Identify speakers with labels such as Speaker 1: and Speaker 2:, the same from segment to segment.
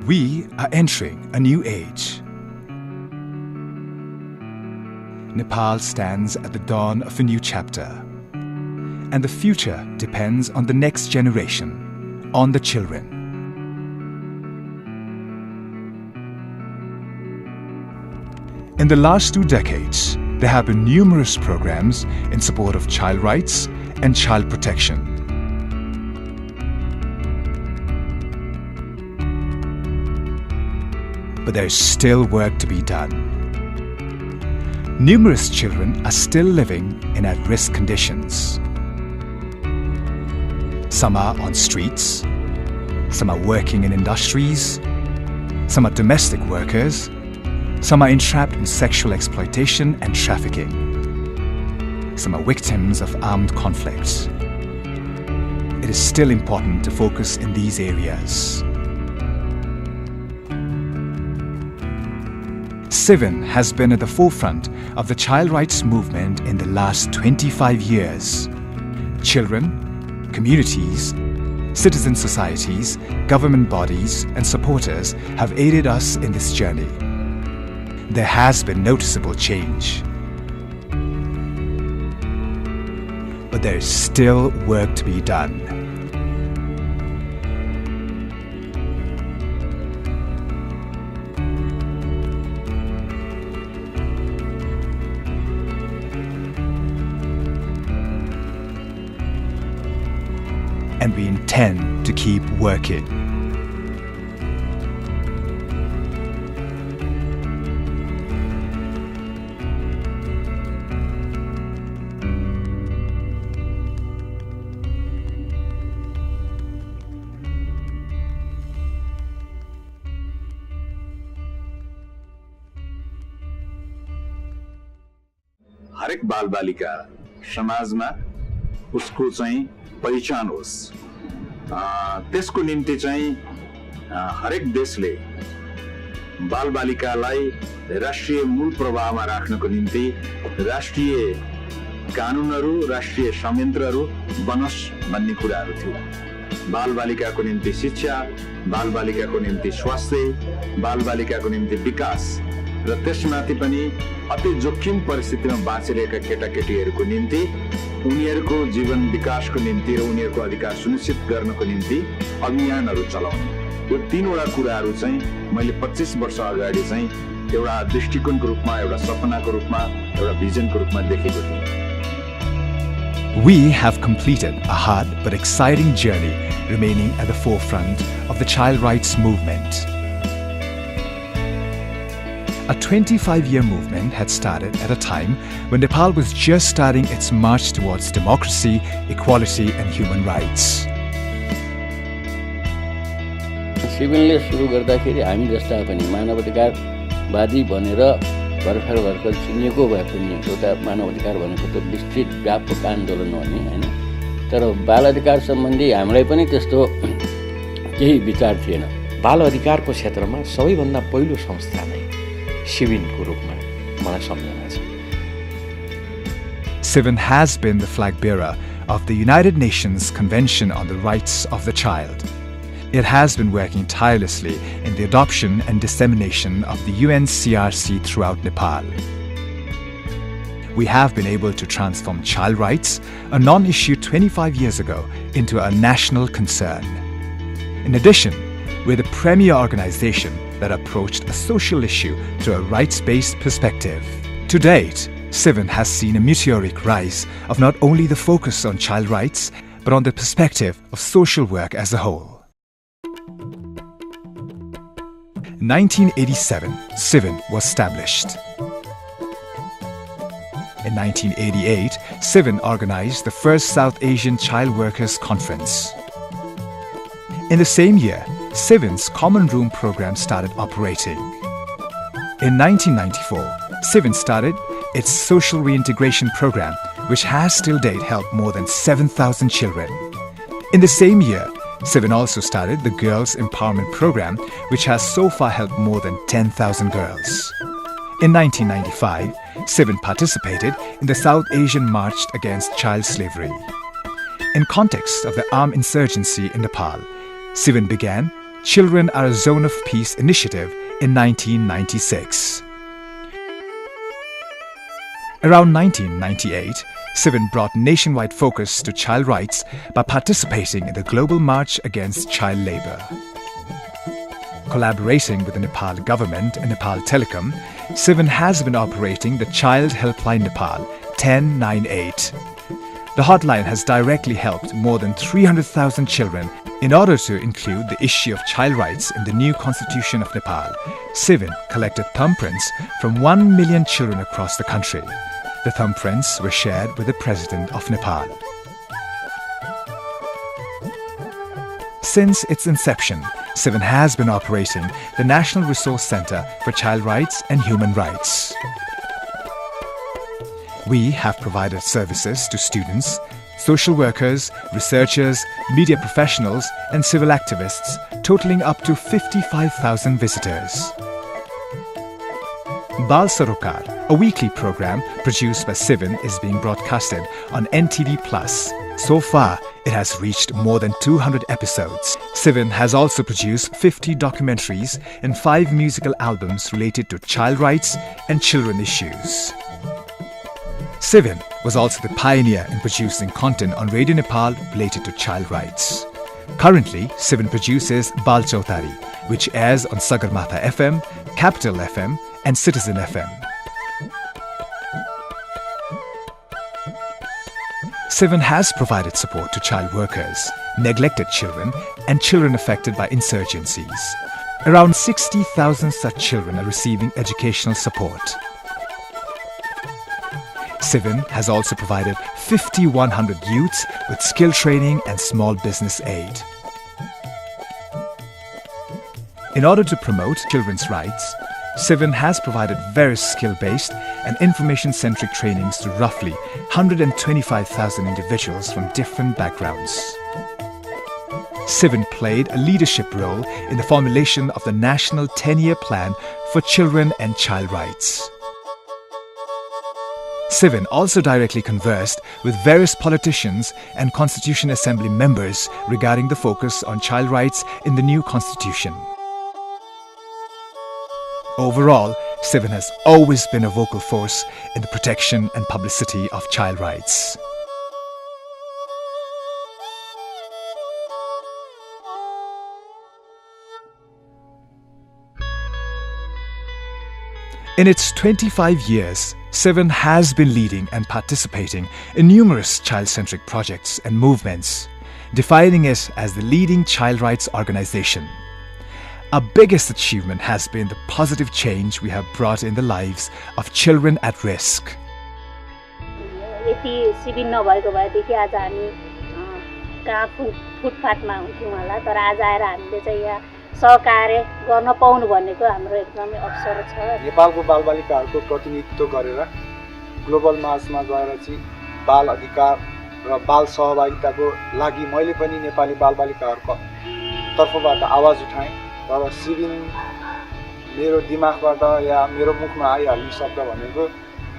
Speaker 1: We are entering a new age. Nepal stands at the dawn of a new chapter. And the future depends on the next generation, on the children. In the last 2 decades, there have been numerous programs in support of child rights and child protection. But there is still work to be done. Numerous children are still living in at-risk conditions. Some are on streets, some are working in industries, some are domestic workers, some are entrapped in sexual exploitation and trafficking. Some are victims of armed conflicts. It is still important to focus in these areas. Sivan has been at the forefront of the child rights movement in the last 25 years. Children, communities, citizen societies, government bodies, and supporters have aided us in this journey. There has been noticeable change. But there is still work to be done. And we intend to keep working.
Speaker 2: हरेक बालबालिका समाजमा उसको चाहिँ पहिचान होस्। त्यसको निम्ति चाहिँ हरेक देशले बालबालिकालाई राष्ट्रिय मूल प्रवाहमा राख्नको निम्ति राष्ट्रिय कानुनहरू, राष्ट्रिय संयन्त्रहरू बनोस् भन्ने कुराहरू थियो। बालबालिकाको निम्ति शिक्षा, बालबालिकाको निम्ति स्वास्थ्य, बालबालिकाको निम्ति विकास र त्यसमाथि पनि अति जोखिम परिस्थितिमा बाँचिरहेका केटाकेटीहरूको निम्ति उनीहरूको जीवन विकासको निम्ति र उनीहरूको अधिकार सुनिश्चित गर्नको निम्ति अभियानहरू चलाउने। यो 3वटा कुराहरू चाहिँ मैले 25 वर्ष अगाडि चाहिँ एउटा दृष्टिकोणको रूपमा, एउटा सपनाको रूपमा, एउटा भिजनको रूपमा देखेको थिएँ।
Speaker 1: We have completed a hard but exciting journey remaining at the forefront of the child rights movement. A 25-year movement had started at a time when Nepal was just starting its march towards democracy, equality and human rights.
Speaker 3: सिभिलले सुरु गर्दाखेरि हामी जस्ता पनि मानवाधिकारवादी भनेर भर्खर चिनिएको भए पनि एउटा मानवाधिकार भनेको त विस्तृत व्यापक आन्दोलन हो नि हैन। तर बाल अधिकार सम्बन्धी हामीलाई पनि त्यस्तो केही विचार थिएन।
Speaker 4: बाल अधिकारको क्षेत्रमा सबैभन्दा पहिलो संस्था नै सिभिनको रूपमा मलाई सम्झना छ।
Speaker 1: Sivan has been the flag bearer of the United Nations Convention on the Rights of the Child. It has been working tirelessly in the adoption and dissemination of the UNCRC throughout Nepal. We have been able to transform child rights, a non-issue 25 years ago, into a national concern. In addition, we're the premier organization that approached a social issue through a rights-based perspective. To date, Sivan has seen a meteoric rise of not only the focus on child rights, but on the perspective of social work as a whole. In 1987, Sivan was established. In 1988, Sivan organized the first South Asian Child Workers Conference. In the same year, Sivan's Common Room program started operating. In 1994, Sivan started its social reintegration program, which has till date helped more than 7,000 children. In the same year, Sivan also started the Girls Empowerment Program, which has so far helped more than 10,000 girls. In 1995, Sivan participated in the South Asian March against child slavery. In context of the armed insurgency in Nepal, Sivan began Children Are a Zone of Peace initiative in 1996. Around 1998, Sivan brought nationwide focus to child rights by participating in the Global March Against Child Labour. Collaborating with the Nepal government and Nepal Telecom, Sivan has been operating the Child Helpline Nepal 1098. The hotline has directly helped more than 300,000 children. In order to include the issue of child rights in the new constitution of Nepal, Sivan collected thumbprints from 1 million children across the country. The thumbprints were shared with the President of Nepal. Since its inception, Sivan has been operating the National Resource Center for Child Rights and Human Rights. We have provided services to students, social workers, researchers, media professionals, and civil activists, totaling up to 55,000 visitors. Bal Sarokar, a weekly program produced by Sivan, is being broadcasted on NTV+. So far, it has reached more than 200 episodes. Sivan has also produced 50 documentaries and 5 musical albums related to child rights and children issues. Sivan was also the pioneer in producing content on Radio Nepal related to child rights. Currently, Sivan produces Bal Chautari, which airs on Sagarmatha FM, Capital FM, and Citizen FM. Sivan has provided support to child workers, neglected children, and children affected by insurgencies. Around 60,000 such children are receiving educational support. Sivan has also provided 5,100 youths with skill training and small business aid. In order to promote children's rights, Sivan has provided various skill-based and information-centric trainings to roughly 125,000 individuals from different backgrounds. Sivan played a leadership role in the formulation of the National 10-Year Plan for Children and Child Rights. Sivan also directly conversed with various politicians and Constitution Assembly members regarding the focus on child rights in the new constitution. Overall, Sivan has always been a vocal force in the protection and publicity of child rights. In its 25 years, Sivan has been leading and participating in numerous child-centric projects and movements, defining it as the leading child rights organization. Our biggest achievement has been the positive change we have brought in the lives of children at risk.
Speaker 5: यति शिविर नभएको भएदेखि आज हामी कहाँ फुटपाथमा हुन्थ्यौँ होला, तर आज आएर हामीले चाहिँ यहाँ सहकार्य गर्न पाउनु भनेको हाम्रो एकदमै अवसर छ।
Speaker 6: नेपालको बालबालिकाहरूको प्रतिनिधित्व गरेर ग्लोबल मार्चमा गएर चाहिँ बाल अधिकार र बाल सहभागिताको लागि मैले पनि नेपाली बालबालिकाहरूको तर्फबाट आवाज उठाएँ। तर सिभिन मेरो दिमागबाट या मेरो मुखमा आइहाल्ने शब्द भनेको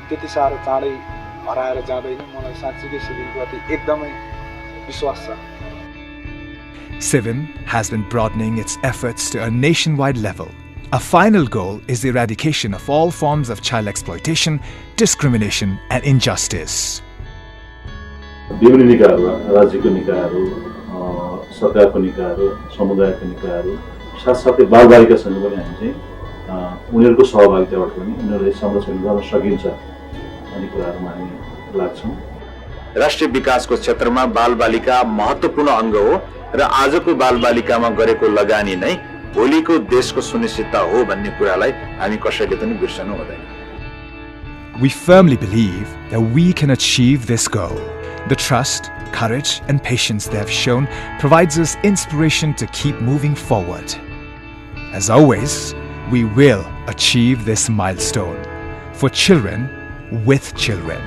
Speaker 6: त्यति साह्रो चाँडै हराएर जाँदैन। मलाई साँच्चै सिभिनप्रति एकदमै विश्वास छ।
Speaker 1: Sivan has been broadening its efforts to a nationwide level. Our final goal is the eradication of all forms of child exploitation, discrimination, and injustice.
Speaker 7: विभिन्न निकायहरू, राज्यको निकायहरू, सरकारको निकायहरू, समुदायको निकायहरू, साथसाथै बालबालिकासँग पनि हामी चाहिँ उनीहरूको सहभागिताबाट पनि उनीहरूलाई संरक्षण गर्न सकिन्छ भन्ने कुराहरूमा हामी लाग्छौँ।
Speaker 2: राष्ट्रिय विकासको क्षेत्रमा बालबालिका महत्त्वपूर्ण अङ्ग हो र आजको बालबालिकामा गरेको लगानी नै भोलिको देशको सुनिश्चितता हो भन्ने कुरालाई हामी कसैले पनि बिर्सनु हुँदैन।
Speaker 1: We firmly believe that we can achieve this goal. The trust, courage, and patience they have shown provides us inspiration to keep moving forward. As always, we will achieve this milestone for children with children.